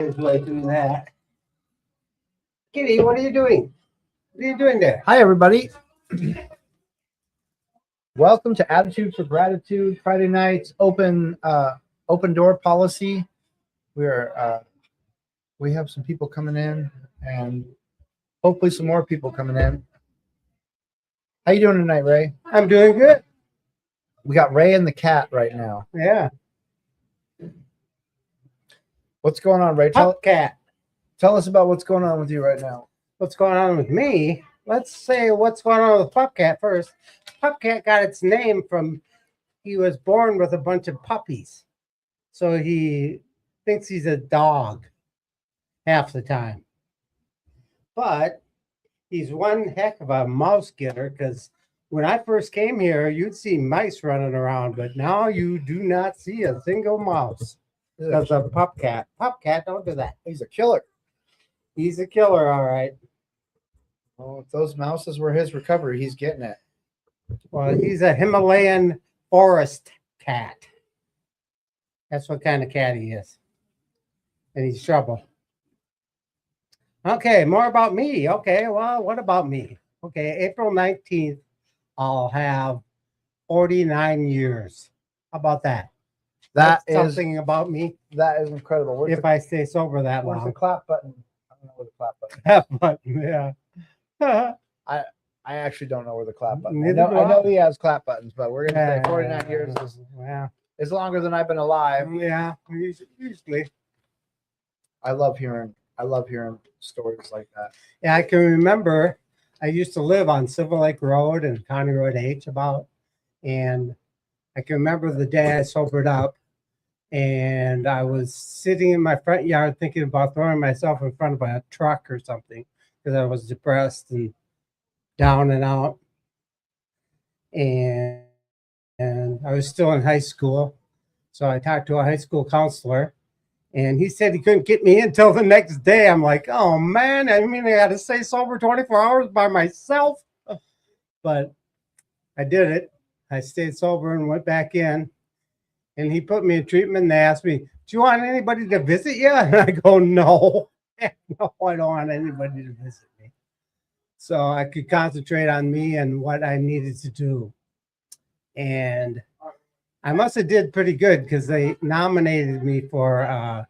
Like doing that. Kitty, what are you doing? What are you doing there? Hi, everybody. Welcome to Attitude for Gratitude Friday nights open door policy. We have some people coming in, and hopefully some more people coming in. How you doing tonight, Ray? I'm doing good. We got Ray and the cat right now. Yeah. What's going on, Ray? Pup cat. Tell us about what's going on with you right now. What's going on with me? Let's say what's going on with Pup Cat first. Pup Cat got its name from he was born with a bunch of puppies. So he thinks he's a dog half the time. But he's one heck of a mouse getter because when I first came here, you'd see mice running around, but now you do not see a single mouse. That's a Pup Cat. Pup Cat, don't do that. He's a killer. He's a killer, all right. Well, if those mouses were his recovery, he's getting it. Well, he's a Himalayan forest cat. That's what kind of cat he is. And he's trouble. Okay, more about me. Okay, well, what about me? Okay, April 19th, I'll have 49 years. How about that? That's something about me. That is incredible. If I stay sober that where's long. the clap button? I don't know where the clap button. That button, yeah. I actually don't know where the clap button. Neither do I know he has clap buttons, but we're gonna say 49 years is longer than I've been alive. Yeah, usually. I love hearing stories like that. Yeah, I can remember I used to live on Silver Lake Road and County Road H and I can remember the day I sobered up and I was sitting in my front yard thinking about throwing myself in front of a truck or something because I was depressed and down and out. And I was still in high school. So I talked to a high school counselor and he said he couldn't get me in until the next day. I'm like, oh man, I mean, I got to stay sober 24 hours by myself. But I did it. I stayed sober and went back in. And he put me in treatment and they asked me, do you want anybody to visit you? And I go, no. No, I don't want anybody to visit me. So I could concentrate on me and what I needed to do. And I must have did pretty good because they nominated me for,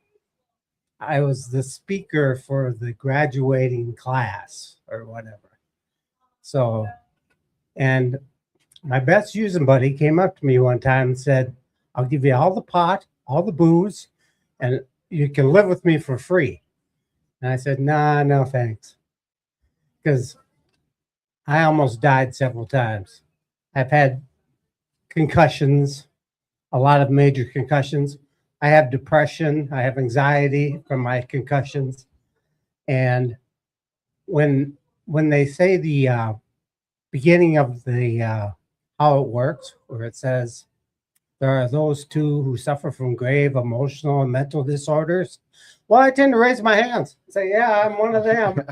I was the speaker for the graduating class or whatever. So, and my best using buddy came up to me one time and said, I'll give you all the pot, all the booze, and you can live with me for free. And I said, nah, no thanks. Because I almost died several times. I've had concussions, a lot of major concussions. I have depression. I have anxiety from my concussions. And when they say the beginning of the how it works, where it says there are those two who suffer from grave emotional and mental disorders, well, I tend to raise my hands and say, yeah, I'm one of them.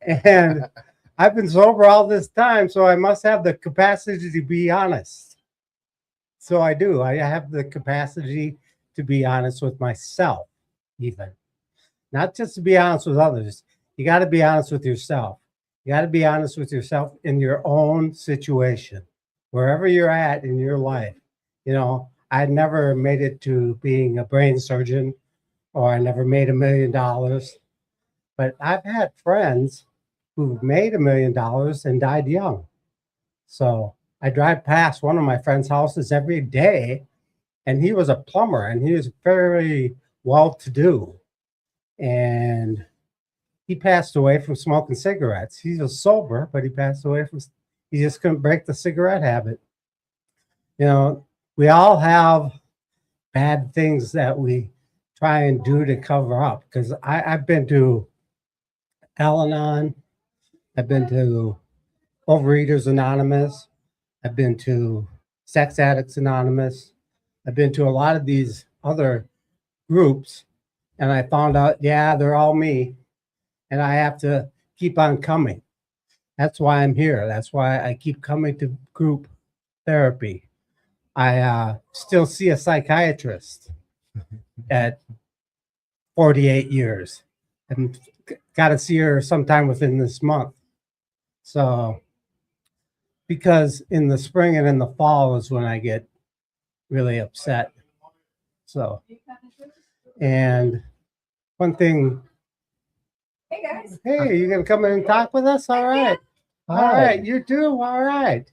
And I've been sober all this time, so I must have the capacity to be honest. So I do. I have the capacity to be honest with myself, even. Not just to be honest with others. You got to be honest with yourself. You got to be honest with yourself in your own situation, wherever you're at in your life. You know, I never made it to being a brain surgeon, or I never made $1 million. But I've had friends who made $1 million and died young. So I drive past one of my friends' houses every day, and he was a plumber, and he was very well-to-do. And he passed away from smoking cigarettes. He was sober, but he passed away from, he just couldn't break the cigarette habit. You know, we all have bad things that we try and do to cover up. Because I've been to Al-Anon. I've been to Overeaters Anonymous. I've been to Sex Addicts Anonymous. I've been to a lot of these other groups. And I found out, yeah, they're all me. And I have to keep on coming. That's why I'm here. That's why I keep coming to group therapy. I still see a psychiatrist at 48 years, and got to see her sometime within this month. So, because in the spring and in the fall is when I get really upset. So, and one thing, Hey guys. hey, you gonna come in and talk with us? All right. All Hi. right, you too. All right.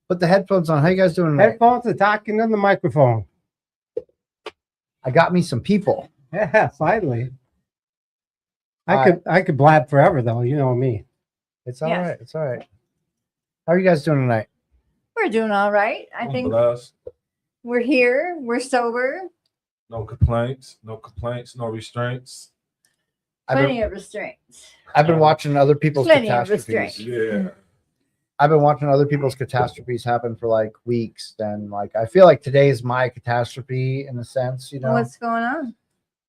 Put the headphones on. How you guys doing tonight? Headphones and talking in the microphone. I got me some people. Yeah, finally. All I could blab forever though. You know me. It's all Yes. right. It's all right. How are you guys doing tonight? We're doing all right. I I'm think blessed. we're here. We're sober. No complaints. No complaints. No restraints. I've Plenty been, of restraints. I've been watching other people's Plenty of catastrophes. restraint. Yeah. I've been watching other people's catastrophes happen for like weeks. And like, I feel like today is my catastrophe in a sense, you know? What's going on?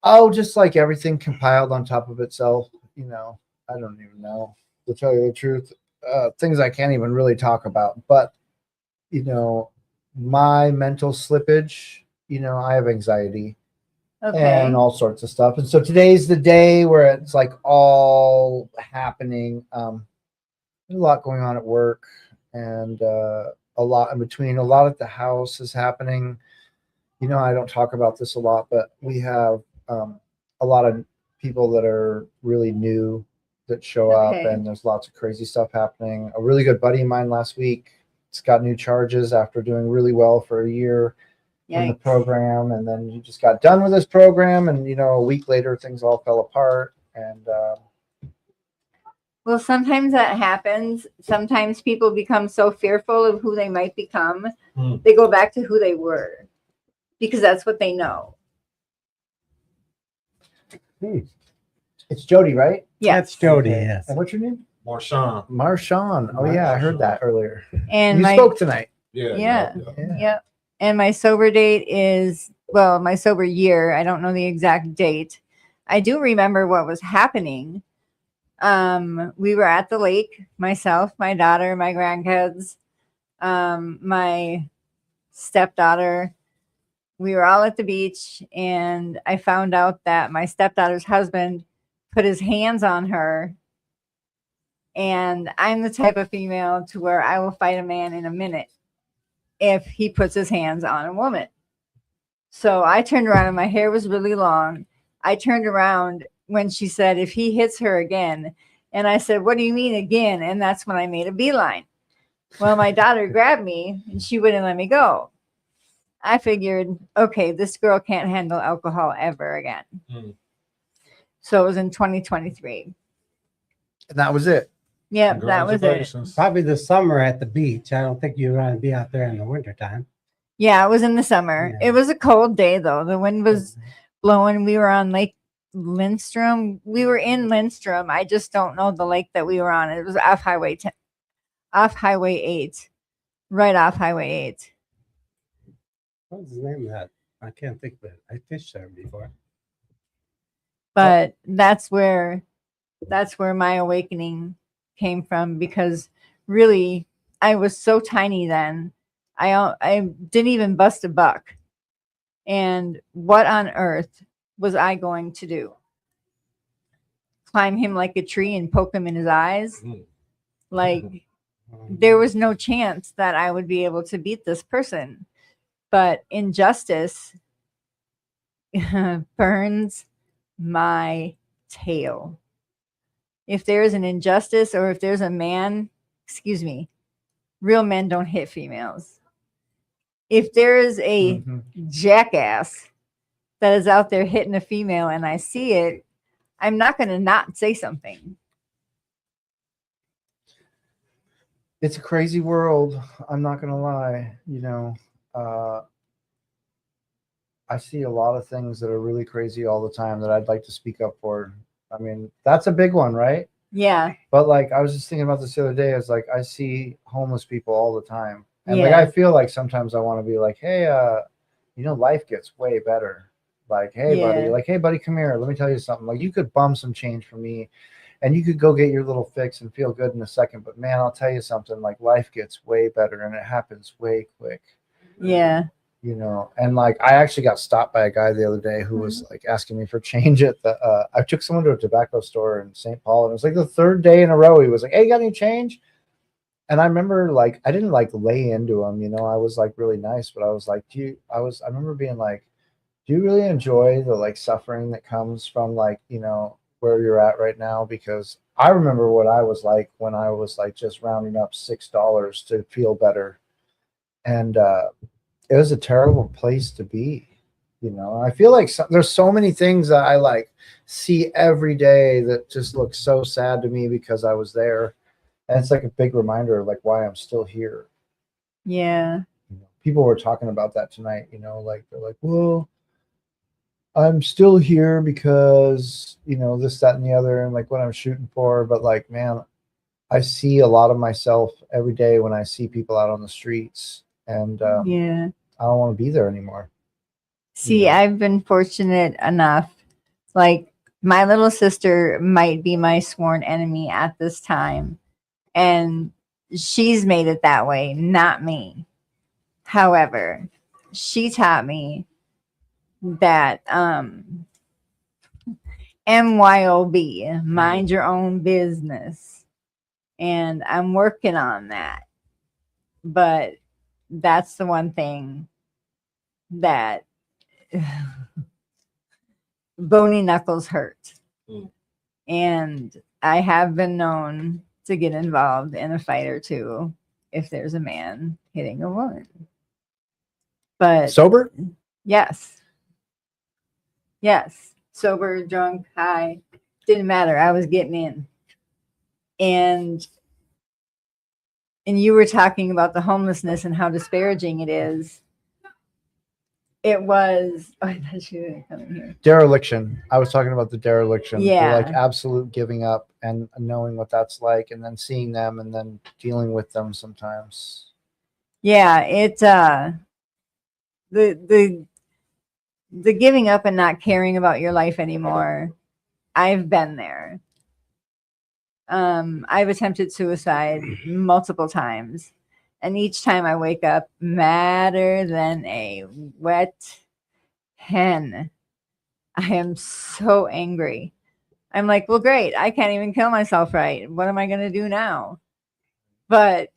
Oh, just like everything compiled on top of itself, you know? I don't even know, to tell you the truth. Things I can't even really talk about. But, you know, my mental slippage, you know, I have anxiety Okay. and all sorts of stuff. And so today's the day where it's like all happening. There's a lot going on at work and a lot in between. A lot at the house is happening. You know, I don't talk about this a lot, but we have a lot of people that are really new that show up, Okay. and there's lots of crazy stuff happening. A really good buddy of mine last week got new charges after doing really well for a year in the Yikes. program, and then he just got done with his program, and you know, a week later things all fell apart. And Well, sometimes that happens. Sometimes people become so fearful of who they might become, they go back to who they were because that's what they know. it's Jody, right? Yeah. That's Jody. Okay. Yes. And what's your name? Marshawn. Marshawn. Oh yeah, I heard that earlier. And You my spoke tonight. Yeah. Yeah. Yeah. Yep. And my sober date is, well, my sober year. I don't know the exact date. I do remember what was happening. We were at the lake, myself, my daughter, my grandkids, my stepdaughter. We were all at the beach, and I found out that my stepdaughter's husband put his hands on her. And I'm the type of female to where I will fight a man in a minute if he puts his hands on a woman. So I turned around and my hair was really long. I turned around when she said, if he hits her again. And I said, what do you mean again? And that's when I made a beeline. Well, my daughter grabbed me and she wouldn't let me go. I figured, okay, this girl can't handle alcohol ever again. Mm. So it was in 2023. And that was it. Yep, that was it. Congratulations. Probably the summer at the beach. I don't think you're going to be out there in the wintertime. Yeah, it was in the summer. Yeah. It was a cold day though. The wind was blowing. We were on Lake Lindstrom. We were in Lindstrom. I just don't know the lake that we were on. It was off Highway 10, off Highway 8, right off Highway 8. What was the name of that? I can't think of it. I fished there before. But that's where my awakening came from, because really I was so tiny then. I didn't even bust a buck. And what on earth was I going to do? Climb him like a tree and poke him in his eyes? Mm. Like, there was no chance that I would be able to beat this person. But injustice burns my tail. If there is an injustice, or if there's a man, excuse me, real men don't hit females. If there is a jackass that is out there hitting a female and I see it, I'm not going to not say something. It's a crazy world. I'm not gonna lie. You know, I see a lot of things that are really crazy all the time that I'd like to speak up for. I mean, that's a big one, right? Yeah. But like, I was just thinking about this the other day. I was like, I see homeless people all the time, and like, Yeah. I feel like sometimes I want to be like, hey, you know, life gets way better. Like, hey, buddy, Yeah. like, hey, buddy, come here. Let me tell you something. Like, you could bum some change from me, and you could go get your little fix and feel good in a second. But man, I'll tell you something. Like, life gets way better, and it happens way quick. Yeah. you know. And like I actually got stopped by a guy the other day who was like asking me for change at the I took someone to a tobacco store in St. Paul, and it was like the third day in a row he was like, "Hey, you got any change?" And I remember like I didn't like lay into him, you know. I was like really nice, but I was like, I remember being like, "Do you really enjoy the like suffering that comes from like, you know, where you're at right now?" Because I remember what I was like when I was like just rounding up $6 to feel better. And it was a terrible place to be, you know. I feel like there's so many things that I like see every day that just look so sad to me because I was there, and it's like a big reminder of like why I'm still here. Yeah. You know, people were talking about that tonight, you know, like they're like, well, I'm still here because, you know, this, that, and the other, and like what I'm shooting for. But like, man, I see a lot of myself every day when I see people out on the streets, and Yeah. I don't want to be there anymore. See, Yeah. I've been fortunate enough. Like, my little sister might be my sworn enemy at this time, and she's made it that way, not me. However, she taught me that MYOB, mind your own business. And I'm working on that. But that's the one thing that bony knuckles hurt. Mm. And I have been known to get involved in a fight or two if there's a man hitting a woman. But Sober? yes. Yes. Sober, drunk, high. Didn't matter. I was getting in. And you were talking about the homelessness and how disparaging it is. It was I thought you were coming here. Dereliction. I was talking about the dereliction. Yeah. The like absolute giving up and knowing what that's like, and then seeing them and then dealing with them sometimes. Yeah, it the giving up and not caring about your life anymore. I've been there. I've attempted suicide multiple times, and each time I wake up madder than a wet hen. I am so angry. I'm like, well, great. I can't even kill myself right. What am I going to do now? But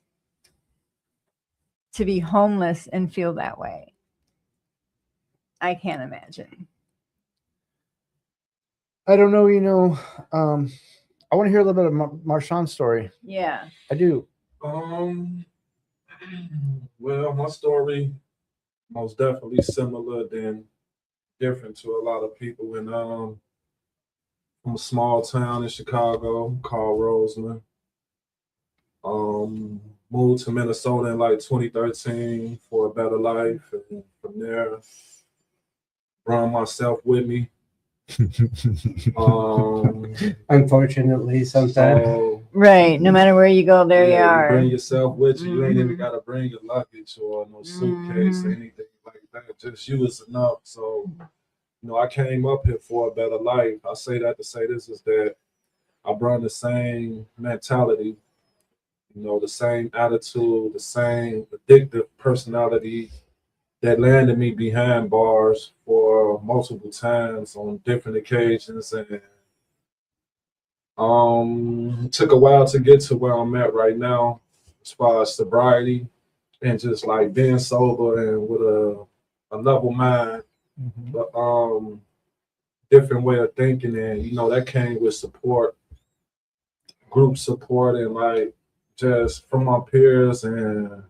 to be homeless and feel that way, I can't imagine. I don't know, you know. I want to hear a little bit of Marshawn's story. Yeah. I do. Well, my story most definitely similar than different to a lot of people. And from a small town in Chicago called Roseland. Moved to Minnesota in like 2013 for a better life, and from there, brought myself with me. Unfortunately, sometimes. So, Right. No matter where you go, there you yeah, are. bring yourself with you. You ain't even Mhm. got to bring your luggage or no suitcase or anything like that. Just you is enough. So, you know, I came up here for a better life. I say that to say this is that I brought the same mentality, you know, the same attitude, the same addictive personality that landed me behind bars for multiple times on different occasions, and took a while to get to where I'm at right now as far as sobriety and just like being sober and with a level mind, but different way of thinking. And you know, that came with support, group support, and like just from my peers and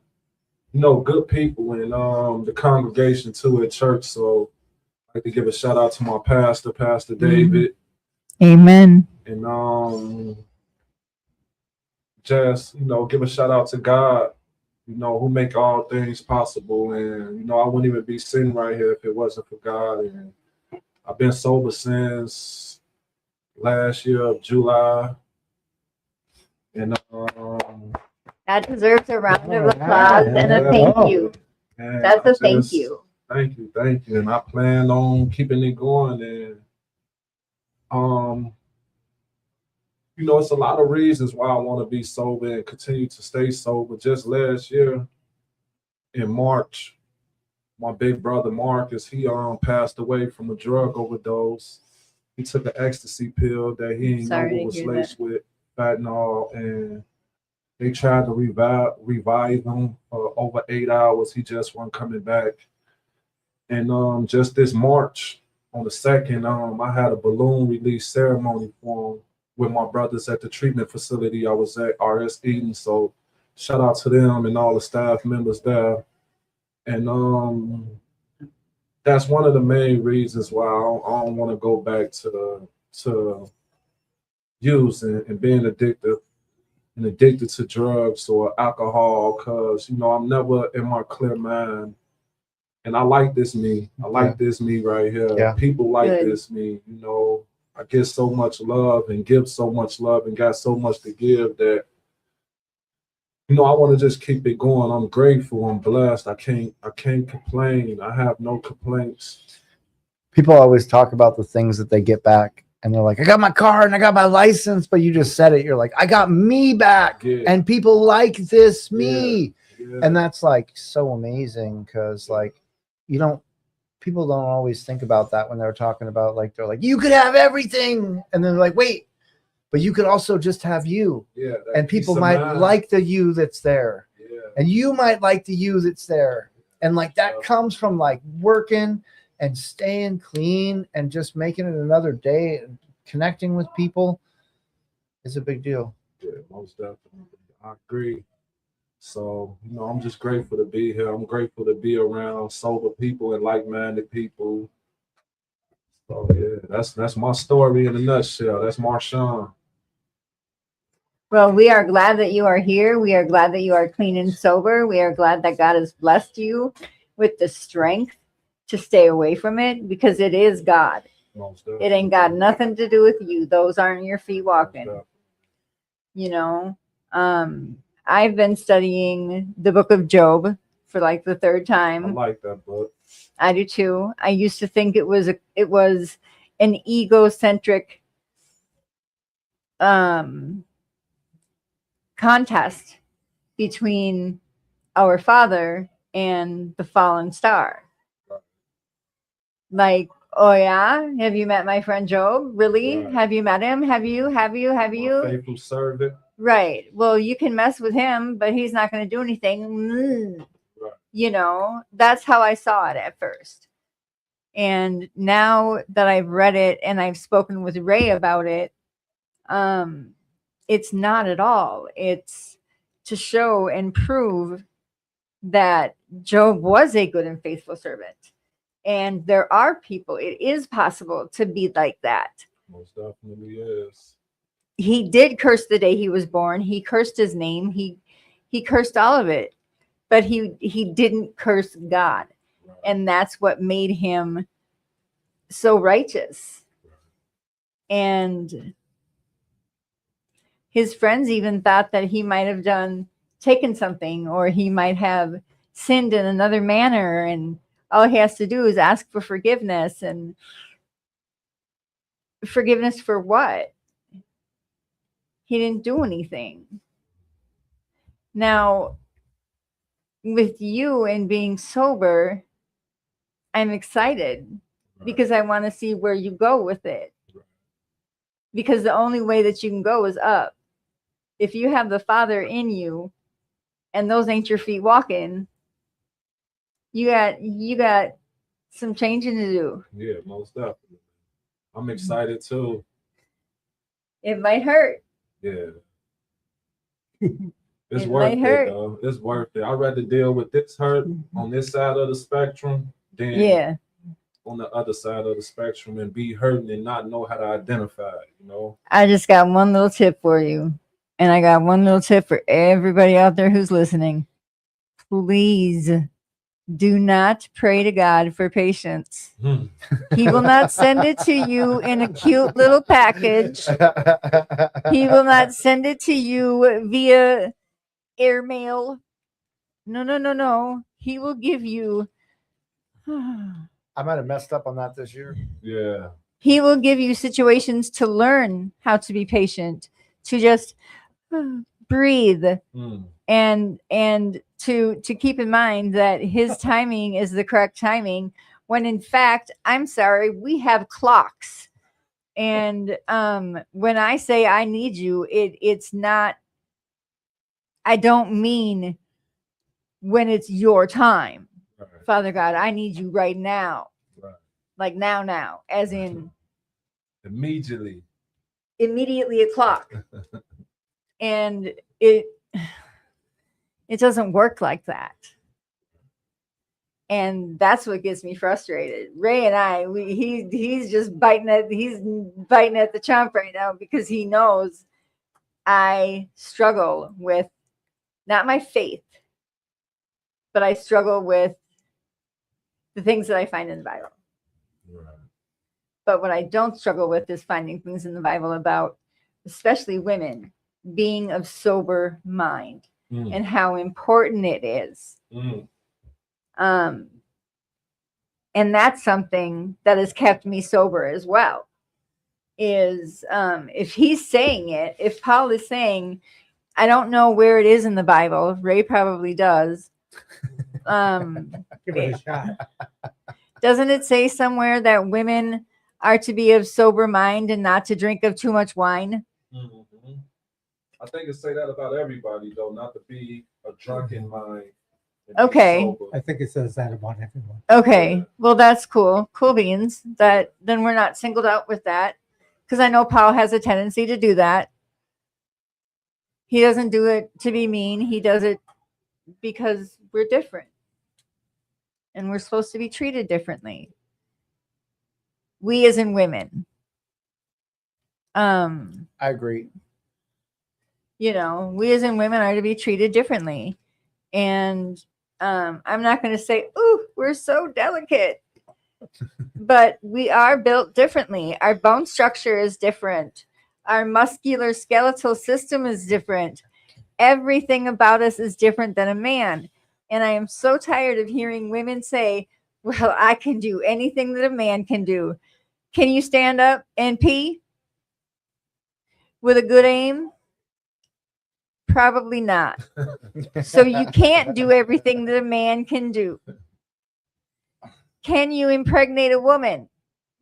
you know, good people and the congregation too at church. So I'd like to give a shout out to my pastor, Pastor David, Amen. and just, you know, give a shout out to God, you know, who make all things possible. And, you know, I wouldn't even be sitting right here if it wasn't for God. And I've been sober since last year of July. And That deserves a round of All applause right. and a thank you. and That's I a thank just- you. Thank you. And I plan on keeping it going. And you know, it's a lot of reasons why I want to be sober and continue to stay sober. Just last year in March, my big brother Marcus, he passed away from a drug overdose. He took an ecstasy pill that he didn't know Sorry what to was hear laced with fentanyl, and they tried to revive him for over 8 hours. He just wasn't coming back. And just this March on the 2nd, I had a balloon release ceremony for him with my brothers at the treatment facility I was at, RS Eden. So shout out to them and all the staff members there. And that's one of the main reasons why I don't want to go back to using and being addicted to drugs or alcohol, because I'm never in my clear mind. And I like this me. I like this me right here. Yeah. People like Good. this me. I get so much love and give so much love and got so much to give that I want to just keep it going. I'm grateful. I'm blessed. I can't complain. I have no complaints. People always talk about the things that they get back, and they're like, I got my car and I got my license, but you just said it. You're like, I got me back, Yeah. and people like this me. Yeah. And that's like so amazing, because like people don't always think about that when they're talking about, like, they're like, you could have everything, and then they're like, wait, but you could also just have you. Yeah. And people might like the you that's there, Yeah. and you might like the you that's there, and like that Yeah. comes from like working and staying clean and just making it another day, and connecting with people is a big deal. Yeah, most definitely. I agree. So, I'm just grateful to be here. I'm grateful to be around sober people and like-minded people. So yeah, that's my story in a nutshell. That's Marshawn. Well, we are glad that you are here. We are glad that you are clean and sober. We are glad that God has blessed you with the strength to stay away from it, because it is God. Most It definitely. ain't got nothing to do with you. Those aren't your feet Most walking. definitely. I've been studying the book of Job for like the third I time. like that book. I do too. I used to think it was an egocentric contest between our Father and the fallen star. Like, oh yeah, have you met my friend Job? Really? Right. Have you met him? Have you? My You? faithful servant. Right. Well, you can mess with him, but he's not going to do anything. Right. That's how I saw it at first. And now that I've read it and I've spoken with Ray about it, it's not at all. It's to show and prove that Job was a good and faithful servant. And there are people, it is possible to be like that. Most definitely is. He did curse the day he was born. He cursed his name. He cursed all of it, but he didn't curse God. Right. And that's what made him so righteous. And his friends even thought that he might have taken something, or he might have sinned in another manner, and all he has to do is ask for forgiveness. And forgiveness for what? He didn't do anything. Now, with you and being sober, I'm excited because I want to see where you go with it. Because the only way that you can go is up. If you have the Father in you and those ain't your feet walking, you got some changing to do. Yeah, most definitely. I'm excited too. It might hurt. Yeah. It's It worth might it hurt. though. It's worth it. I'd rather deal with this hurt on this side of the spectrum than Yeah. on the other side of the spectrum and be hurting and not know how to identify it, I just got one little tip for you. And I got one little tip for everybody out there who's listening. Please do not pray to God for patience. He will not send it to you in a cute little package. He will not send it to you via airmail. No. He will give you I might have messed up on that this year. Yeah. He will give you situations to learn how to be patient, to just breathe, Mm. and to keep in mind that his timing is the correct timing, when in fact, I'm sorry, we have clocks. And when I say I need you, it's not, I don't mean when it's your time. Right. Father God, I need you right now. Right. Like now, as in Immediately. immediately a clock. And it doesn't work like that. And that's what gets me frustrated. Ray and I, he's just biting at the chomp right now, because he knows I struggle with not my faith, but I struggle with the things that I find in the Bible. Right. But what I don't struggle with is finding things in the Bible about, especially women, being of sober mind Mm. and how important it is. Mm. And that's something that has kept me sober as well. Is if he's saying it, if Paul is saying, I don't know where it is in the Bible, Ray probably does. Give it a shot. Doesn't it say somewhere that women are to be of sober mind and not to drink of too much wine? Mhm. I think it say that about everybody, though, not to be a drunken mind. and be Okay. sober. I think it says that about everyone. Okay, well, that's cool. Cool beans. That then we're not singled out with that, because I know Paul has a tendency to do that. He doesn't do it to be mean. He does it because we're different, and we're supposed to be treated differently. We, as in women, I agree. we as in women are to be treated differently, and I'm not going to say, "Ooh, we're so delicate." But we are built differently. Our bone structure is different. Our muscular skeletal system is different. Everything about us is different than a man. And I am so tired of hearing women say, well, I can do anything that a man can do. Can you stand up and pee with a good aim? Probably not. So you can't do everything that a man can do. Can you impregnate a woman?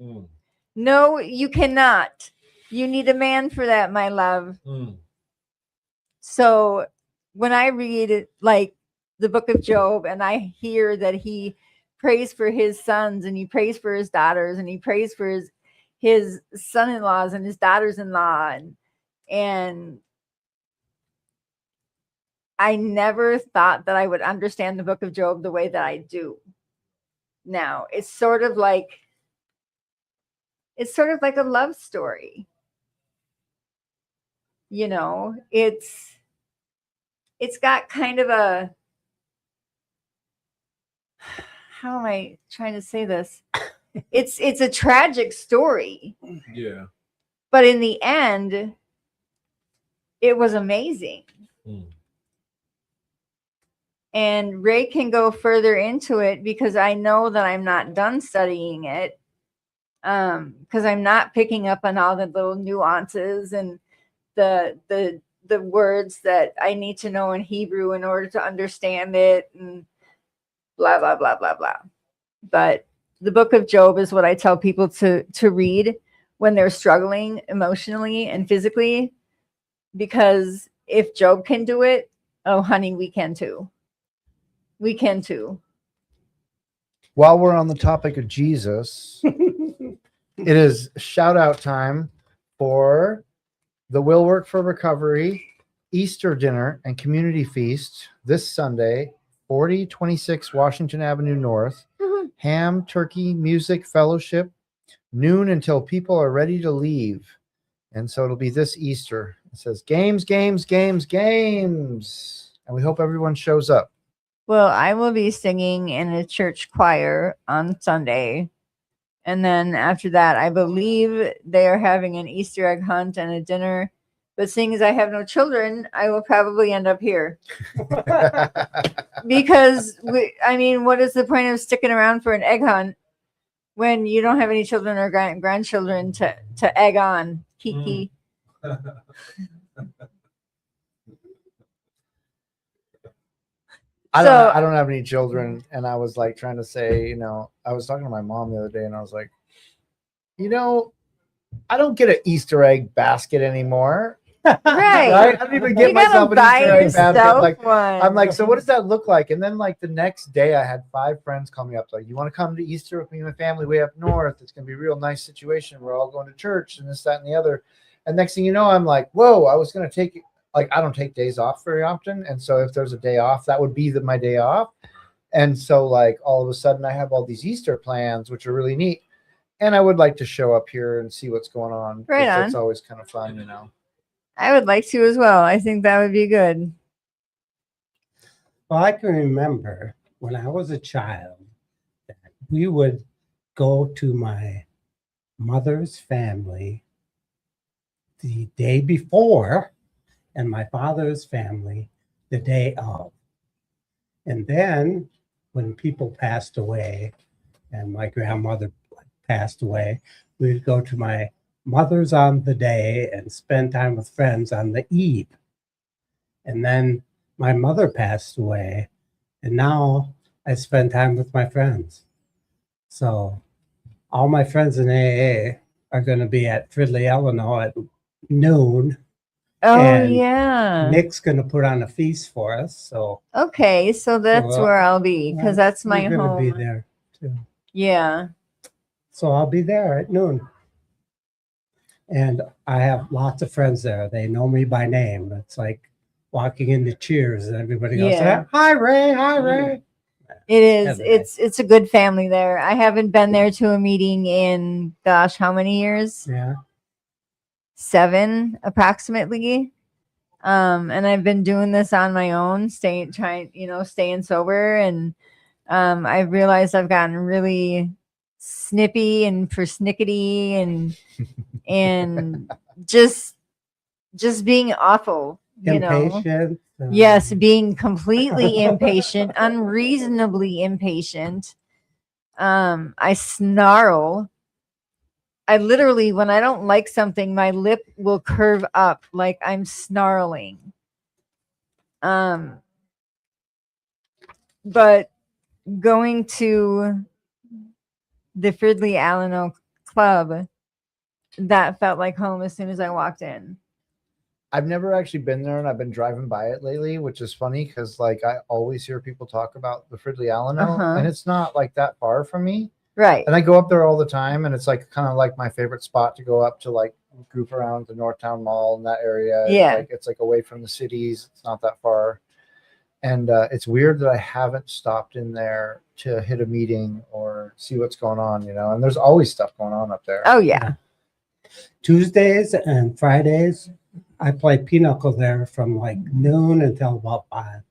Mm. No, you cannot. You need a man for that, my love. Mm. So when I read like the book of Job, and I hear that he prays for his sons, and he prays for his daughters, and he prays for his son-in-laws and his daughters-in-law, and I never thought that I would understand the book of Job the way that I do now. It's sort of like a love story. It's got kind of a, how am I trying to say this? It's a tragic story, Yeah. but in the end, it was amazing. Mm. And Ray can go further into it, because I know that I'm not done studying it. Because I'm not picking up on all the little nuances and the words that I need to know in Hebrew in order to understand it, and blah blah blah blah blah. But the book of Job is what I tell people to read when they're struggling emotionally and physically, because if Job can do it, oh honey, we can too. We can too. While we're on the topic of Jesus, it is shout out time for the Will Work for Recovery Easter dinner and community feast this Sunday, 4026 Washington Avenue North. Ham, turkey, music, fellowship, noon until people are ready to leave. And so it'll be this Easter. It says games, games, games, games. And we hope everyone shows up. Well, I will be singing in a church choir on Sunday. And then after that, I believe they are having an Easter egg hunt and a dinner. But seeing as I have no children, I will probably end up here. Because, what is the point of sticking around for an egg hunt when you don't have any children or grandchildren to egg on? Kiki. I don't have any children, and I was like trying to say, I was talking to my mom the other day, and I was like, I don't get an Easter egg basket anymore. Right. Right? I don't even get You gotta myself an buy Easter egg basket. yourself one. I'm like, so what does that look like? And then like the next day, I had 5 friends call me up, like, you want to come to Easter with me and my family way up north? It's gonna be a real nice situation. We're all going to church and this, that, and the other. And next thing you know, I'm like, whoa, I was gonna take, like, I don't take days off very often, and so if there's a day off, that would be my day off. And so like all of a sudden, I have all these Easter plans, which are really neat. And I would like to show up here and see what's going on. Right on. It's always kind of fun, I would like to as well. I think that would be good. Well, I can remember when I was a child that we would go to my mother's family the day before and my father's family the day of. And then when people passed away and my grandmother passed away, we'd go to my mother's on the day and spend time with friends on the eve. And then my mother passed away, and now I spend time with my friends. So all my friends in AA are going to be at Fridley Eleanor at noon. Oh And yeah. Nick's going to put on a feast for us. So Okay, so that's So, where I'll be because that's my you're going to be home. there too. Yeah. So I'll be there at noon. And I have lots of friends there. They know me by name. It's like walking into Cheers and everybody goes, Yeah. hi, Ray. Hi, Ray. It is. Heaven. It's a good family there. I haven't been there to a meeting in gosh, how many years? Yeah. 7 approximately. And I've been doing this on my own, staying sober, and I've realized I've gotten really snippy and persnickety and just being awful, Impatient. Yes, being completely impatient, unreasonably impatient. I snarl. I literally, when I don't like something, my lip will curve up like I'm snarling. But going to the Fridley Alano Club, that felt like home as soon as I walked in. I've never actually been there, and I've been driving by it lately, which is funny because like I always hear people talk about the Fridley Alano, and it's not like that far from me. Right. And I go up there all the time, and it's like kind of like my favorite spot to go up to, like goof around the Northtown Mall in that area. Yeah. It's like away from the cities. It's not that far. And it's weird that I haven't stopped in there to hit a meeting or see what's going on, and there's always stuff going on up there. Oh yeah. Tuesdays and Fridays, I play pinochle there from like noon until about 5.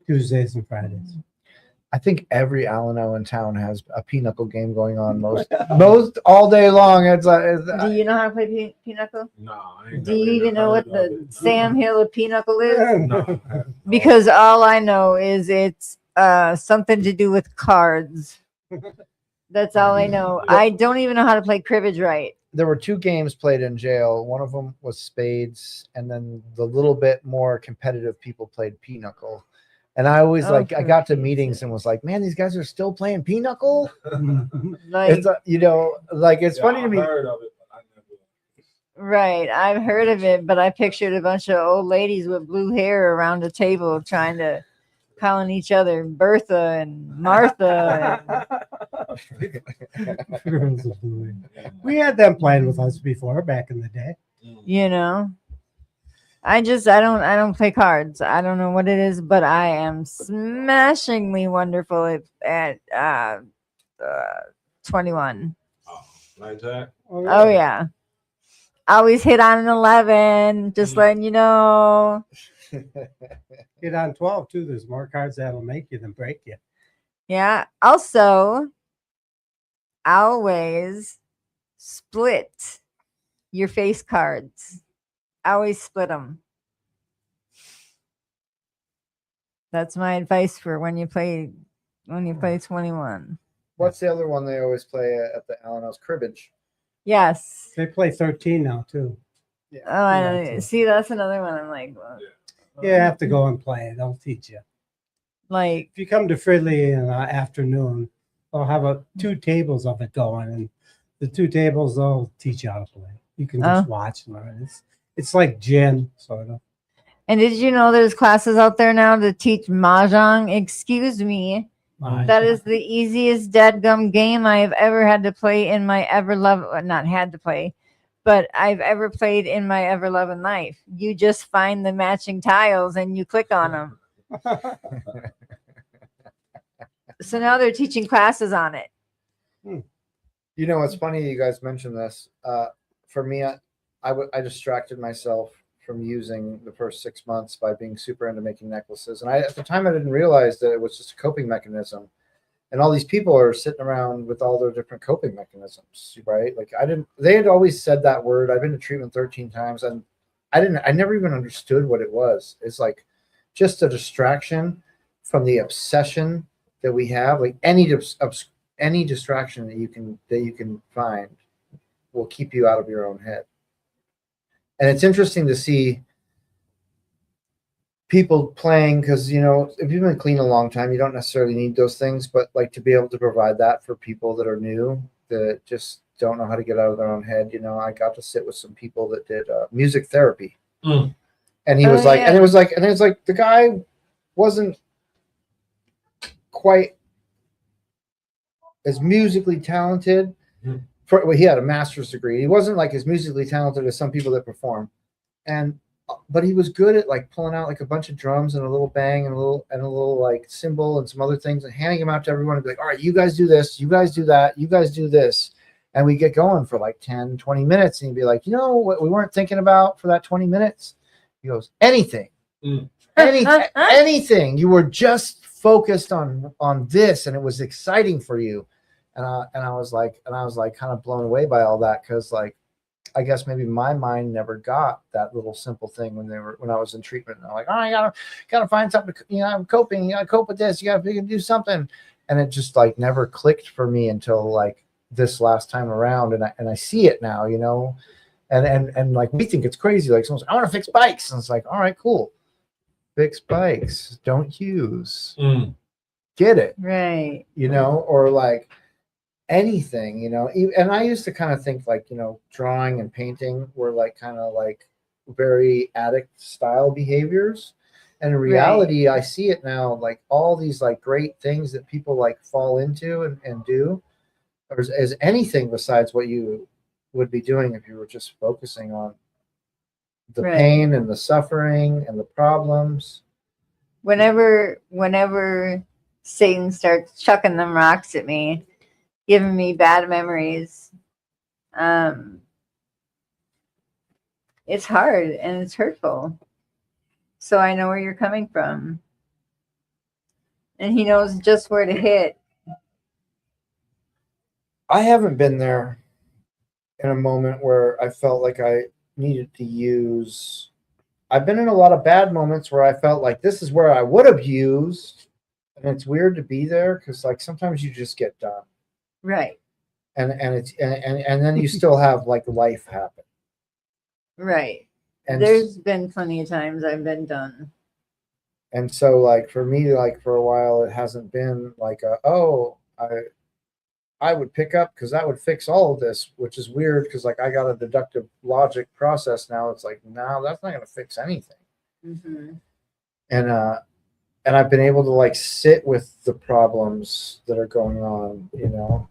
Tuesdays and Fridays. I think every Alano in town has a pinochle game going on most all day long. Do you know how to play pinochle? No, I ain't Do you never even know what heard of the it. Sam Hill of pinochle is? No. Because all I know is it's something to do with cards. That's all I know. I don't even know how to play cribbage right. There were 2 games played in jail. One of them was spades, and then the little bit more competitive people played pinochle. And I always I got to meetings and was like, man, these guys are still playing pinochle. Like, It's it's funny to me. I heard of it, but I never. right. I've heard of it, but I pictured a bunch of old ladies with blue hair around a table trying to calling each other Bertha and Martha. We had them playing with us before back in the day. I don't play cards. I don't know what it is, but I am smashingly wonderful at 21. Like that. Oh yeah. Always hit on an 11, just letting you know. Get on 12 too. There's more cards that'll make you than break you. Yeah. Also, always split your face cards. Always split them. That's my advice for when you play 21. What's the other one they always play at the Alano's? Cribbage. Yes. They play 13 now too. Oh, I Yeah, don't see. That's another one. I'm like, well, You have to go and play. They'll teach you. Like, If you come to Fridley in the afternoon, they'll have 2 tables of it going, and the 2 tables they'll teach you how to play. You can just Oh. watch and learn. It's like gin, sort of. and did you know there's classes out there now to teach mahjong? Excuse me. That is the easiest dadgum game I've ever had to play in my not had to play, but I've ever played in my ever loving life. You just find the matching tiles and you click on them. So now they're teaching classes on it. You know, it's funny you guys mentioned this. For me, I distracted myself from using the first 6 months by being super into making necklaces. And at the time I didn't realize that it was just a coping mechanism. And all these people are sitting around with all their different coping mechanisms, right? Like they had always said that word. I've been to treatment 13 times and I never even understood what it was. It's like just a distraction from the obsession that we have. Like any distraction that you can find will keep you out of your own head. And it's interesting to see people playing because, you know, if you've been clean a long time, you don't necessarily need those things, but like to be able to provide that for people that are new, that just don't know how to get out of their own head. You know, I got to sit with some people that did music therapy. And he was like, yeah. and it was like the guy wasn't quite as musically talented. He had a master's degree. He wasn't like as musically talented as some people that perform, but he was good at like pulling out like a bunch of drums and a little bang and a little like cymbal and some other things and handing them out to everyone and be like, all right, you guys do this, you guys do that, you guys do this. And we get going for like 10, 20 minutes. And he'd be like, you know what we weren't thinking about for that 20 minutes? He goes, anything. Anything. You were just focused on this and it was exciting for you. And I was like kind of blown away by all that because like I guess maybe my mind never got that little simple thing when I was in treatment. And I'm like, oh, I gotta find something. You know, I'm coping. You gotta cope with this. You gotta do something. And it just like never clicked for me until like this last time around. And I see it now. You know, and like we think it's crazy. Like someone's like, I want to fix bikes, and it's like, all right, cool. Fix bikes. Don't use. Get it. Right. You know, or like anything, you know. And I used to kind of think like, you know, drawing and painting were like kind of like very addict style behaviors. And in reality, I see it now, like all these like great things that people like fall into and do as anything besides what you would be doing if you were just focusing on the pain and the suffering and the problems. Whenever Satan starts chucking them rocks at me, giving me bad memories, it's hard and it's hurtful. So I know where you're coming from. And he knows just where to hit. I haven't been there in a moment where I felt like I needed to use. I've been in a lot of bad moments where I felt like this is where I would have used. And it's weird to be there because like sometimes you just get done. Right. And then you still have like life happen. Right. And there's been plenty of times I've been done. And so like for me, like for a while, it hasn't been like I would pick up because that would fix all of this, which is weird because like I got a deductive logic process now. It's like, no, that's not going to fix anything. Mm-hmm. And I've been able to like sit with the problems that are going on, you know,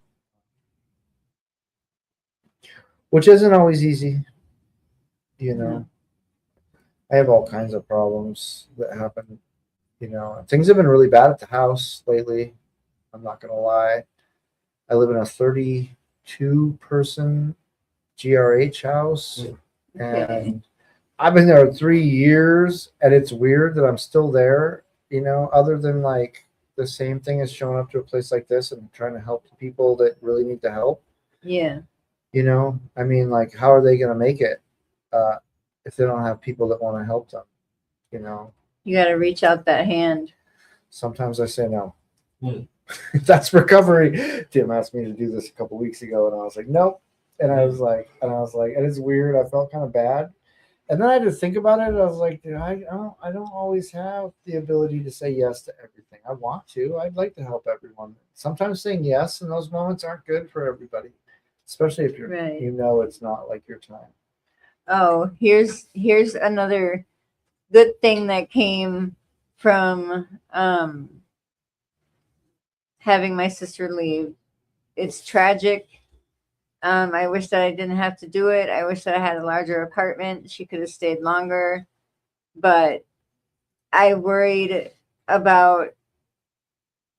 which isn't always easy, you know. Mm-hmm. I have all kinds of problems that happen, you know. Things have been really bad at the house lately. I'm not going to lie. I live in a 32-person GRH house, and I've been there 3 years, and it's weird that I'm still there, you know, other than like the same thing as showing up to a place like this and trying to help the people that really need the help. Yeah. You know, I mean, like, how are they going to make it if they don't have people that want to help them, you know? You got to reach out that hand. Sometimes I say no. That's recovery. Tim asked me to do this a couple weeks ago, and I was like, nope. And I was like, and it's weird. I felt kind of bad. And then I had to think about it. I was like, dude, I don't always have the ability to say yes to everything. I want to. I'd like to help everyone. Sometimes saying yes in those moments aren't good for everybody, especially if you're Right. you know it's not like your time. Oh, here's another good thing that came from having my sister leave. It's tragic. I wish that I didn't have to do it. I wish that I had a larger apartment. She could have stayed longer, but I worried about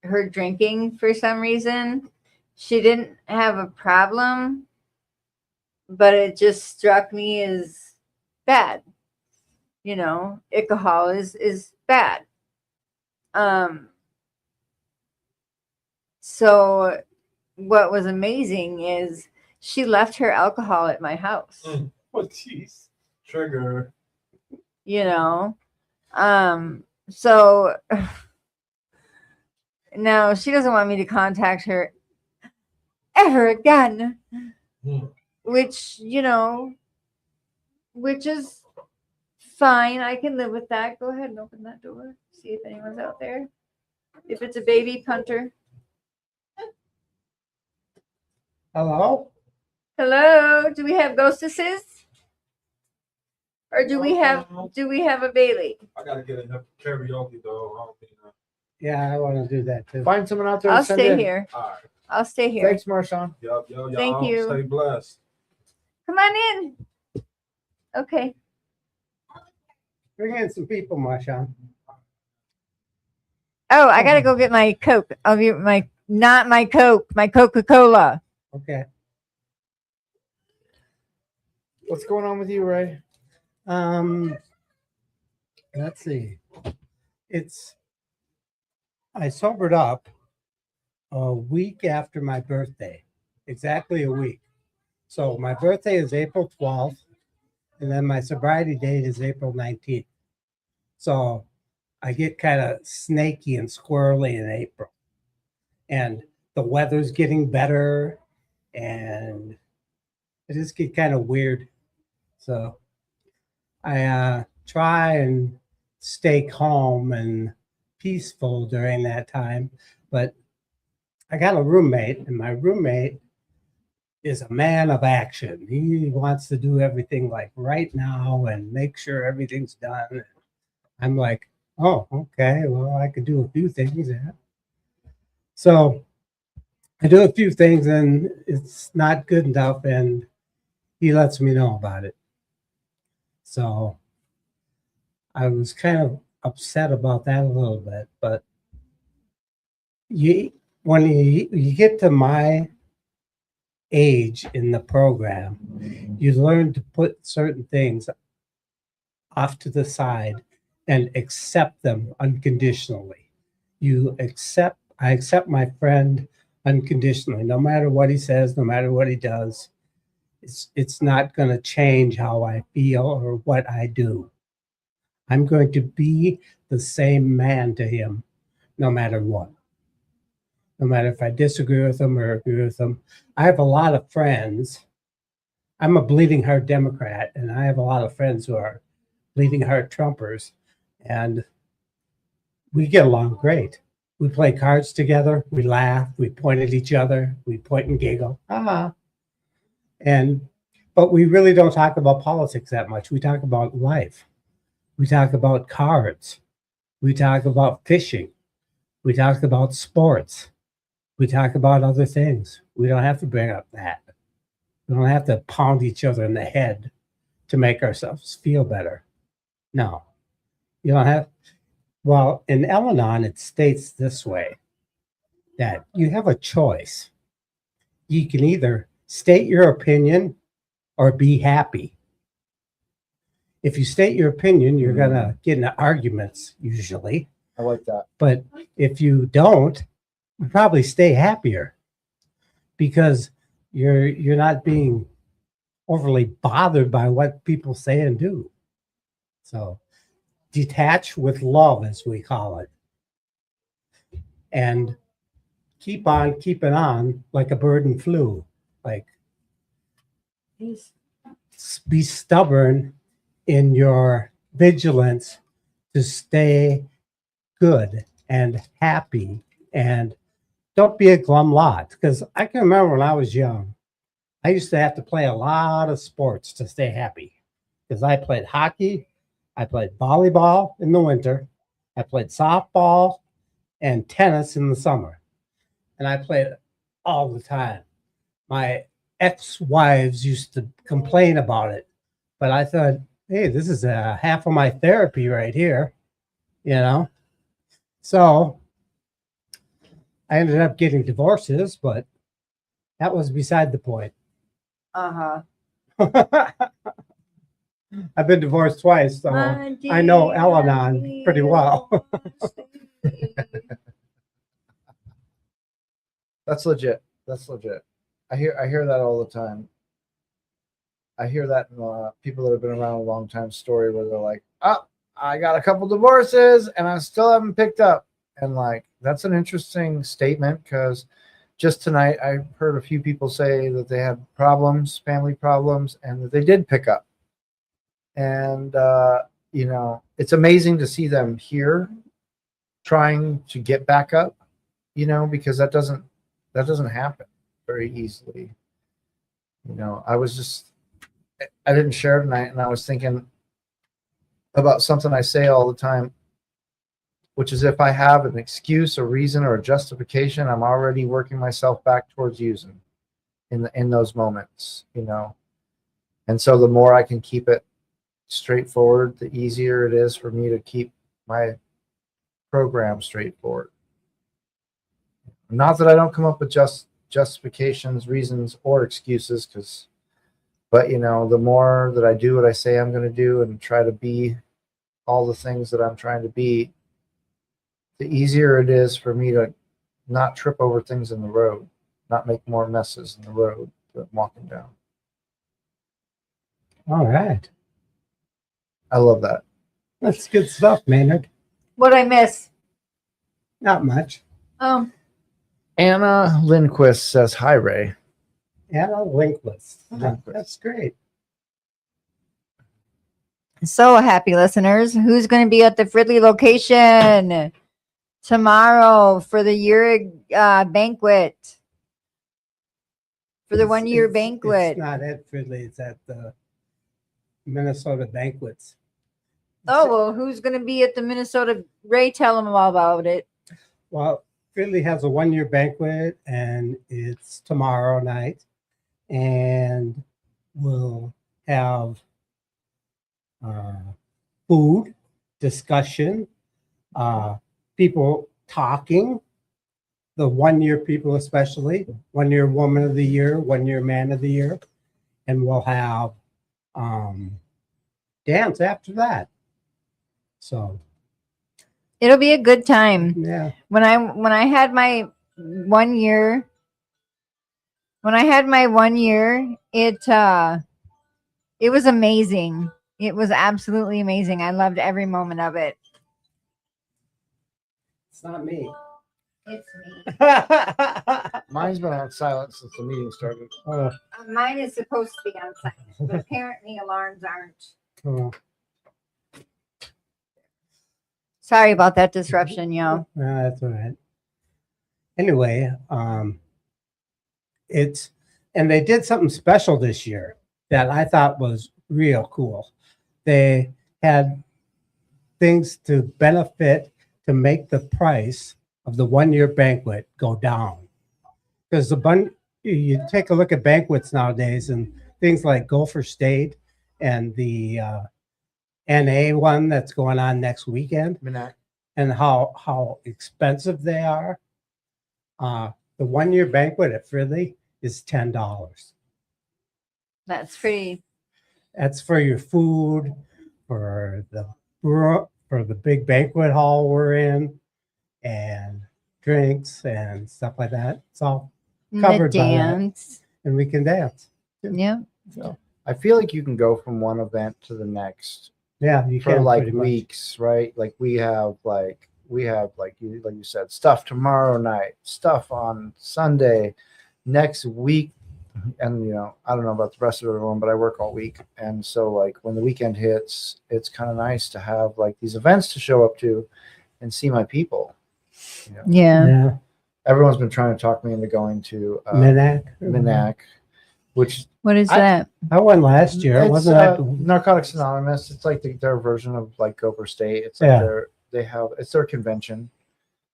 her drinking for some reason. She didn't have a problem, but it just struck me as bad. You know, alcohol is bad. So what was amazing is she left her alcohol at my house. Oh, jeez. Trigger. You know, so now she doesn't want me to contact her ever again, which, you know, which is fine. I can live with that. Go ahead and open that door. See if anyone's out there. If it's a baby punter. Hello? Hello, do we have ghostesses? Or do we have a Bailey? I gotta get a karaoke though. I don't think that. Yeah, I want to do that too. Find someone out there. I'll to send stay in. here. All right. I'll stay here. Thanks, Marshawn. Yup, y'all. Thank you. Stay blessed. Come on in. Okay. Bring in some people, Marshawn. Oh, I gotta go get my Coke. I'll be not my Coke, my Coca-Cola. Okay. What's going on with you, Ray? Let's see. I sobered up a week after my birthday, exactly a week. So my birthday is April 12th, and then my sobriety date is April 19th. So I get kind of snaky and squirrely in April. And the weather's getting better, and it just get kind of weird. So I try and stay calm and peaceful during that time. But I got a roommate, and my roommate is a man of action. He wants to do everything like right now and make sure everything's done. I'm like, oh, okay, well, I could do a few things. Yeah. So I do a few things, and it's not good enough, and he lets me know about it. So I was kind of upset about that a little bit, but when you get to my age in the program, you learn to put certain things off to the side and accept them unconditionally. I accept my friend unconditionally, no matter what he says, no matter what he does. It's not going to change how I feel or what I do. I'm going to be the same man to him, no matter what. No matter if I disagree with him or agree with him. I have a lot of friends. I'm a bleeding heart Democrat, and I have a lot of friends who are bleeding heart Trumpers, and we get along great. We play cards together, we laugh, we point at each other, we point and giggle. But we really don't talk about politics that much. We talk about life. We talk about cards. We talk about fishing. We talk about sports. We talk about other things. We don't have to bring up that. We don't have to pound each other in the head to make ourselves feel better. No, you don't have. Well, in Al-Anon, it states this way, that you have a choice. You can either state your opinion or be happy. If you state your opinion, you're going to get into arguments usually. I like that. But if you don't, you probably stay happier because you're not being overly bothered by what people say and do. So detach with love, as we call it, and keep on keeping on like a bird in flu. Like, be stubborn in your vigilance to stay good and happy, and don't be a glum lot. Because I can remember when I was young, I used to have to play a lot of sports to stay happy. Because I played hockey, I played volleyball in the winter, I played softball and tennis in the summer. And I played all the time. My ex-wives used to complain about it, but I thought, hey, this is half of my therapy right here, you know? So I ended up getting divorces, but that was beside the point. Uh-huh. I've been divorced twice, so I know Al-Anon pretty well. That's legit. That's legit. I hear that all the time. I hear that in people that have been around a long time story where they're like, "Oh, I got a couple divorces and I still haven't picked up." And like, that's an interesting statement because just tonight I heard a few people say that they had problems, family problems, and that they did pick up. And you know, it's amazing to see them here trying to get back up, you know, because that doesn't happen very easily. You know, I didn't share tonight, and I was thinking about something I say all the time, which is if I have an excuse, a reason, or a justification, I'm already working myself back towards using in those moments, you know. And so the more I can keep it straightforward, the easier it is for me to keep my program straightforward. Not that I don't come up with justifications, reasons, or excuses, but you know, the more that I do what I say I'm going to do and try to be all the things that I'm trying to be, the easier it is for me to not trip over things in the road, not make more messes in the road that I'm walking down. All right. I love that. That's good stuff, Maynard. What'd I miss? Not much. Oh, Anna Lindquist says, "Hi, Ray." Anna Lindquist. Lindquist. That's great. so happy listeners. Who's going to be at the Fridley location tomorrow for the year banquet? For the 1 year banquet. It's not at Fridley, it's at the Minnesota Banquets. Oh, well, who's going to be at the Minnesota? Ray, tell them all about it. Well, Fridley has a 1 year banquet, and it's tomorrow night. And we'll have food, discussion, people talking, the 1 year people especially, 1 year woman of the year, 1 year man of the year. And we'll have dance after that. So It'll be a good time. yeah. When I had my 1 year, it was amazing. It was absolutely amazing. I loved every moment of it. It's not me. It's me. Mine's been on silent since the meeting started. Mine is supposed to be on silent, but apparently alarms aren't. Sorry about that disruption, y'all. That's all right. Anyway, and they did something special this year that I thought was real cool. They had things to benefit to make the price of the 1 year banquet go down. Because you take a look at banquets nowadays and things like Gopher State and the NA one that's going on next weekend, and how expensive they are. The 1 year banquet at Fridley is $10. That's pretty. That's for your food, for the big banquet hall we're in, and drinks and stuff like that. It's all covered The by that, dance. and we can dance. Yeah. So I feel like you can go from one event to the next yeah, you for can like pretty much. weeks, right? Like we have like you said, stuff tomorrow night, stuff on Sunday. Next week, And I don't know about the rest of everyone, but I work all week, and so like when the weekend hits, it's kind of nice to have like these events to show up to and see my people. Yeah. Yeah. Everyone's been trying to talk me into going to Minac. Minac, which What is I- that? I went last year. it's Wasn't that Narcotics Anonymous. It's like their version of like Gopher State. It's like Yeah. it's their convention.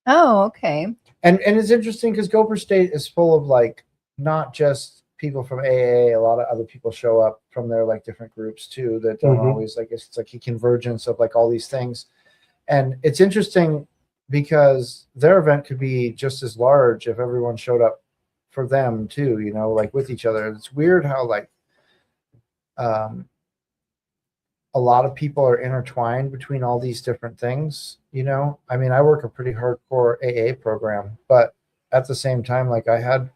Oh, okay. And it's interesting because Gopher State is full of like not just people from AA. A lot of other people show up from their like different groups too that don't Mhm. always like it's like a convergence of like all these things. And it's interesting because their event could be just as large if everyone showed up for them too, like with each other. It's weird how like a lot of people are intertwined between all these different things. I mean, I work a pretty hardcore AA program, but at the same time, like I had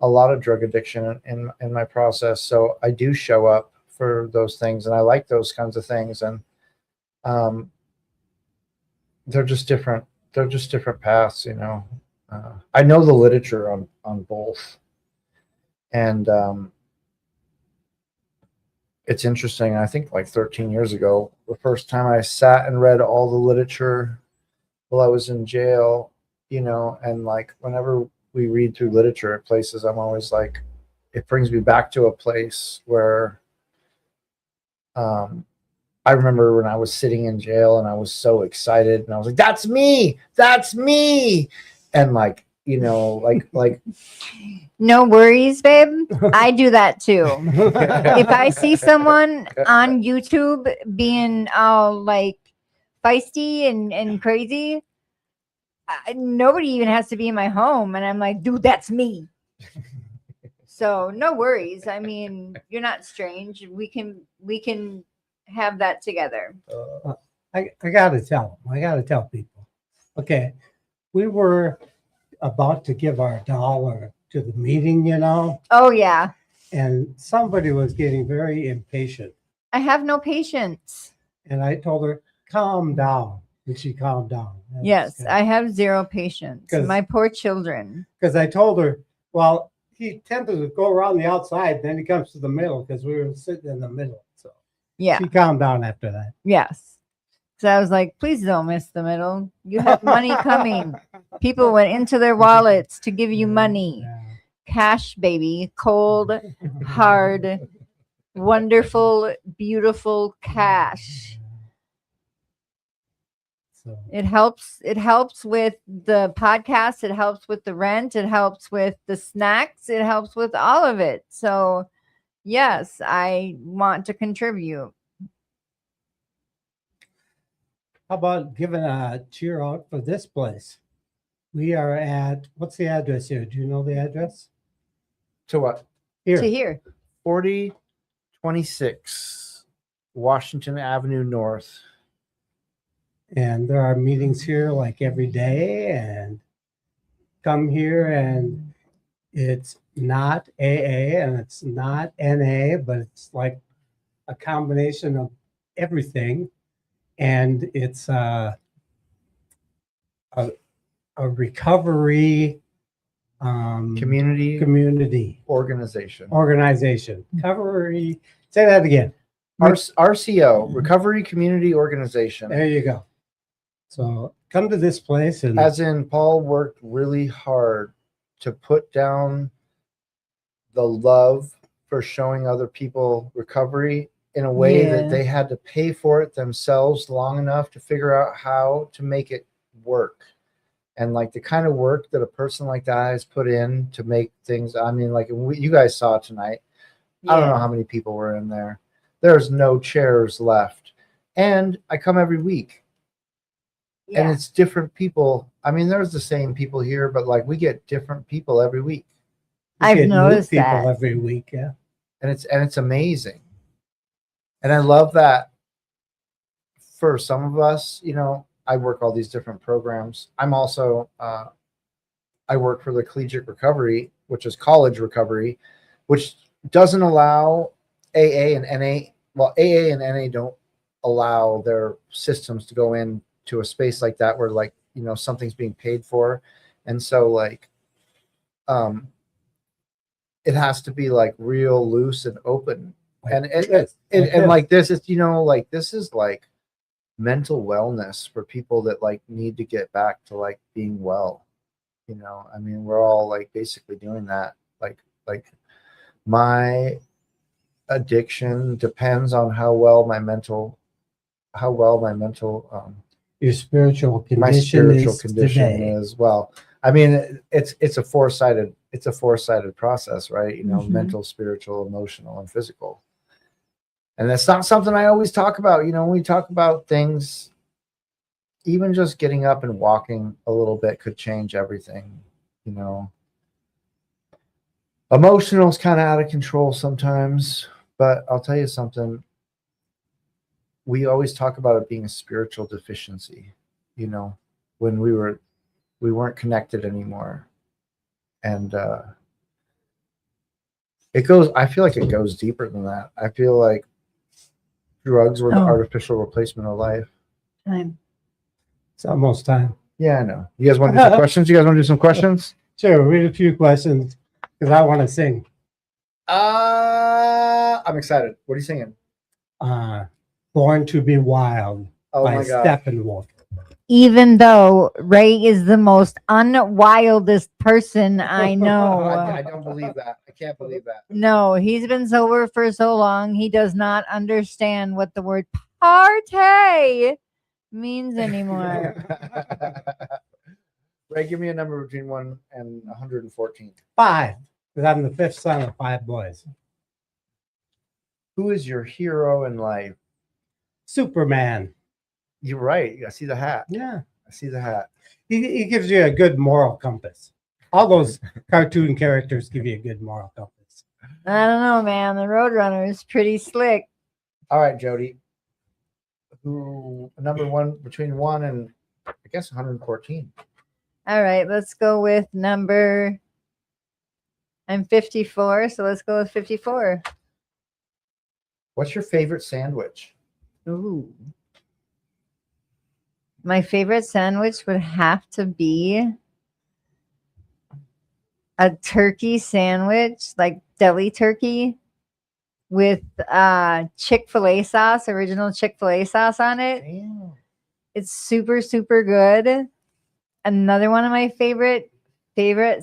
a lot of drug addiction in my process. So I do show up for those things, and I like those kinds of things. And they're just different. They're just different paths, I know the literature on both, and it's interesting. I think like 13 years ago, the first time I sat and read all the literature while I was in jail, and like whenever we read through literature at places, I'm always like, it brings me back to a place where I remember when I was sitting in jail and I was so excited and I was like, that's me. And like, like No worries, babe. I do that too. If I see someone on YouTube being all like feisty and crazy, nobody even has to be in my home, and I'm like, dude, that's me. So no worries. I mean, you're not strange. We can have that together. I gotta tell them. I gotta tell people. Okay, we were about to give our dollar to the meeting, Oh yeah. and somebody was getting very impatient. I have no patience. And I told her, calm down. And she calmed down. Yes, I have zero patience. 'Cause- My poor children. Because I told her, well, he tended to go around the outside, then he comes to the middle because we were sitting in the middle. So Yeah. she calmed down after that. Yes. So I was like, please don't miss the middle. You have money coming. People went into their wallets to give you money. Yeah. Cash, baby. Cold, hard, wonderful, beautiful cash. So, It helps with the podcast, it helps with the rent, it helps with the snacks, it helps with all of it. So yes, I want to contribute. how about giving a cheer out for this place? We are at, what's the address here? Do you know the address? to what? Here. To hear. 4026 Washington Avenue North. And there are meetings here like every day, and come here, and it's not AA and it's not NA, but it's like a combination of everything. And it's a recovery Community organization. organization. Recovery. Say that again. RCO, Recovery Community Organization. There you go. So come to this place, and As in, Paul worked really hard to put down the love for showing other people recovery in a way Yeah. that they had to pay for it themselves long enough to figure out how to make it work. And like the kind of work that a person like that has put in to make things, I mean, like you guys saw tonight. I don't know how many people were in there. There's no chairs left. And I come every week. And Yeah. it's different people. I mean, there's the same people here, but like we get different people every week, you I've get new noticed people that. every week. Yeah. and it's amazing. And I love that. For some of us, I work all these different programs. I'm also I work for the Collegiate Recovery, which is college recovery, which doesn't allow AA and NA. Well, AA and NA don't allow their systems to go in to a space like that where like something's being paid for. And so like it has to be like real loose and open. And Yes. and like this is, like this is like mental wellness for people that like need to get back to like being well. I mean, we're all like basically doing that. Like my addiction depends on how well my mental Your spiritual condition my spiritual is condition today. is. Well, I mean, it's a four-sided process, right? Mhm. Mental, spiritual, emotional, and physical. And that's not something I always talk about. When we talk about things, even just getting up and walking a little bit could change everything. Emotional is kind of out of control sometimes, but I'll tell you something. We always talk about it being a spiritual deficiency, when we weren't connected anymore. And I feel like it goes deeper than that. I feel like drugs were the Oh. artificial replacement of life. Time. It's almost time. Yeah, I know. You guys want to do some questions? You guys want to do some questions? Sure, read a few questions because I want to sing. I'm excited. What are you singing? Born to be Wild Oh by my God. Steppenwolf. Even though Ray is the most unwildest person I know. I don't believe that. I can't believe that. No, he's been sober for so long, he does not understand what the word party means anymore. Ray, give me a number between 1 and 114. 5, because I'm the fifth son of 5 boys. Who is your hero in life? Superman. You're right. I see the hat. Yeah. I see the hat. He gives you a good moral compass. All those cartoon characters give you a good moral compass. I don't know, man. The Roadrunner is pretty slick. All right, Jody. Who number 1 between 1 and I guess 114? All right, let's go with number. I'm 54, so let's go with 54. What's your favorite sandwich? Ooh. My favorite sandwich would have to be a turkey sandwich, like deli turkey with Chick-fil-A sauce, original Chick-fil-A sauce on it. Damn. It's super, super good. Another one of my favorite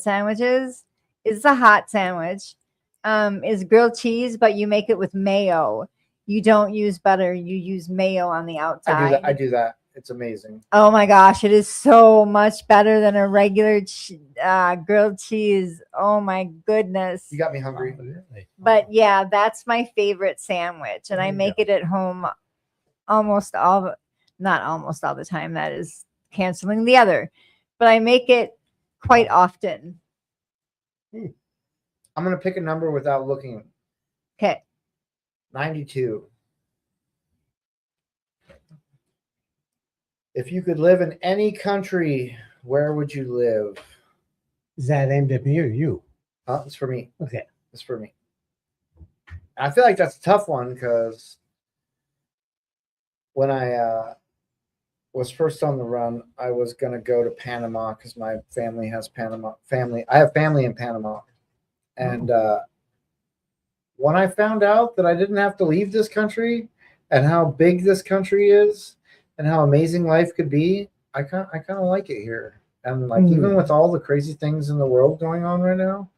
sandwiches is a hot sandwich. Is grilled cheese, but you make it with mayo. You don't use butter. You use mayo on the outside. I do that. It's amazing. Oh my gosh, it is so much better than a regular grilled cheese. Oh my goodness. You got me hungry. Really? But yeah, that's my favorite sandwich. And There I you make go. it at home not almost all the time. That is canceling the other. But I make it quite often. I'm going to pick a number without looking. Okay. 92. If you could live in any country, where would you live? Is that aimed at me or you? It's for me. Okay. It's for me. I feel like that's a tough one because when I was first on the run, I was going to go to Panama because my family has family. I have family in Panama. And when I found out that I didn't have to leave this country and how big this country is and how amazing life could be, I kind of like it here. And like even with all the crazy things in the world going on right now,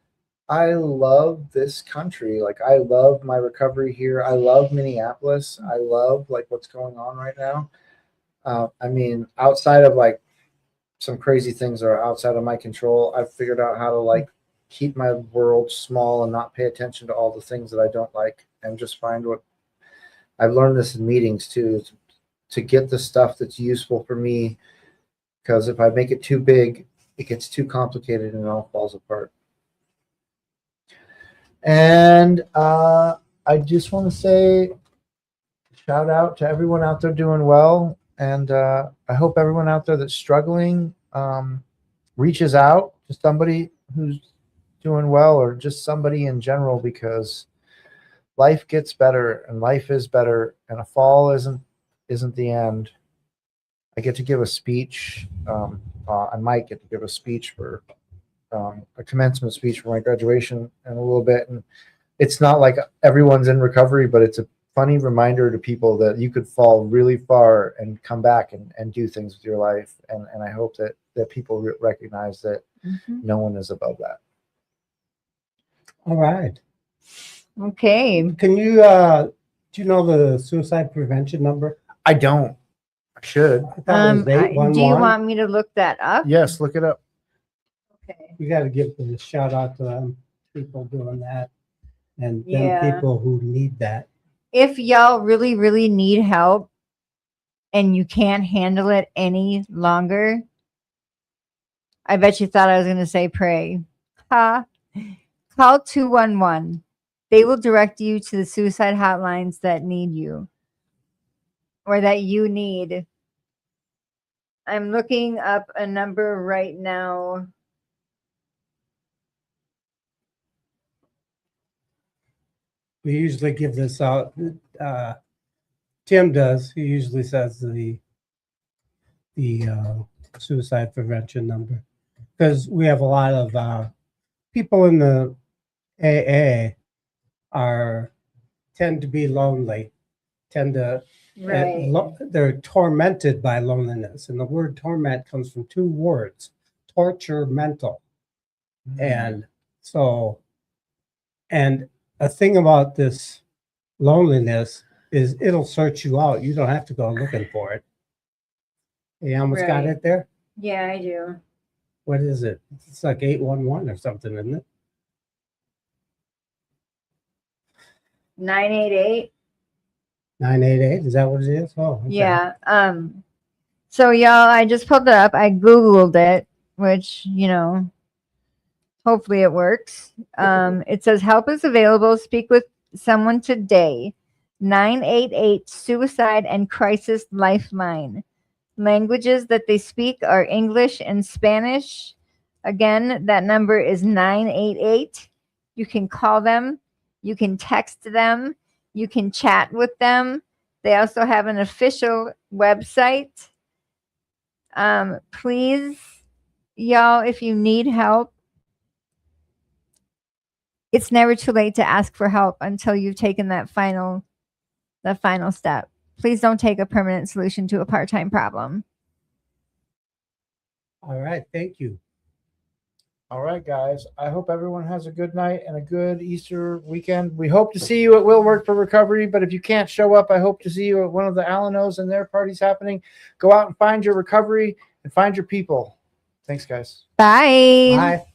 I love this country. Like I love my recovery here. I love Minneapolis. I love like what's going on right now. I mean, outside of like some crazy things that are outside of my control, I've figured out how to like keep my world small and not pay attention to all the things that I don't like and just find what I've learned this in meetings too, to get the stuff that's useful for me. Because if I make it too big, it gets too complicated and it all falls apart. And I just want to say shout out to everyone out there doing well. And I hope everyone out there that's struggling reaches out to somebody who's doing well or just somebody in general, because life gets better and life is better and a fall isn't the end. I get to give a speech. I might get to give a speech for a commencement speech for my graduation in a little bit. And it's not like everyone's in recovery, but it's a funny reminder to people that you could fall really far and come back and do things with your life. And I hope that people recognize that no one is above that. All right. Okay. Can you, do you know the suicide prevention number? I don't. I should. I thought it was Do you 811. want me to look that up? Yes, look it up. Okay. We got to give a shout out to them, people doing that, and Yeah. them people who need that. If y'all really, really need help and you can't handle it any longer, I bet you thought I was going to say pray. Ha. Call 211. They will direct you to the suicide hotlines that need you or that you need. I'm looking up a number right now. We usually give this out. Tim does. He usually says the suicide prevention number, because we have a lot of people in the AA tend to be lonely, they're tormented by loneliness, and the word torment comes from two words: torture, mental. And so, and a thing about this loneliness is it'll search you out. You don't have to go looking for it. You almost got Right. it there? Yeah, I do. What is it? It's like 811 or something, isn't it? 988. 988? Is that what it is? Oh, okay. Yeah. So y'all, I just pulled it up. I Googled it, which, hopefully it works. It says help is available. Speak with someone today. 988 Suicide and Crisis Lifeline. Languages that they speak are English and Spanish. Again, that number is 988. You can call them. You can text them. You can chat with them. They also have an official website. Please, y'all, if you need help, it's never too late to ask for help until you've taken that final step. Please don't take a permanent solution to a part-time problem. All right. Thank you. All right, guys. I hope everyone has a good night and a good Easter weekend. We hope to see you at Will Work for Recovery, but if you can't show up, I hope to see you at one of the Alanos and their parties happening. Go out and find your recovery and find your people. Thanks, guys. Bye. Bye.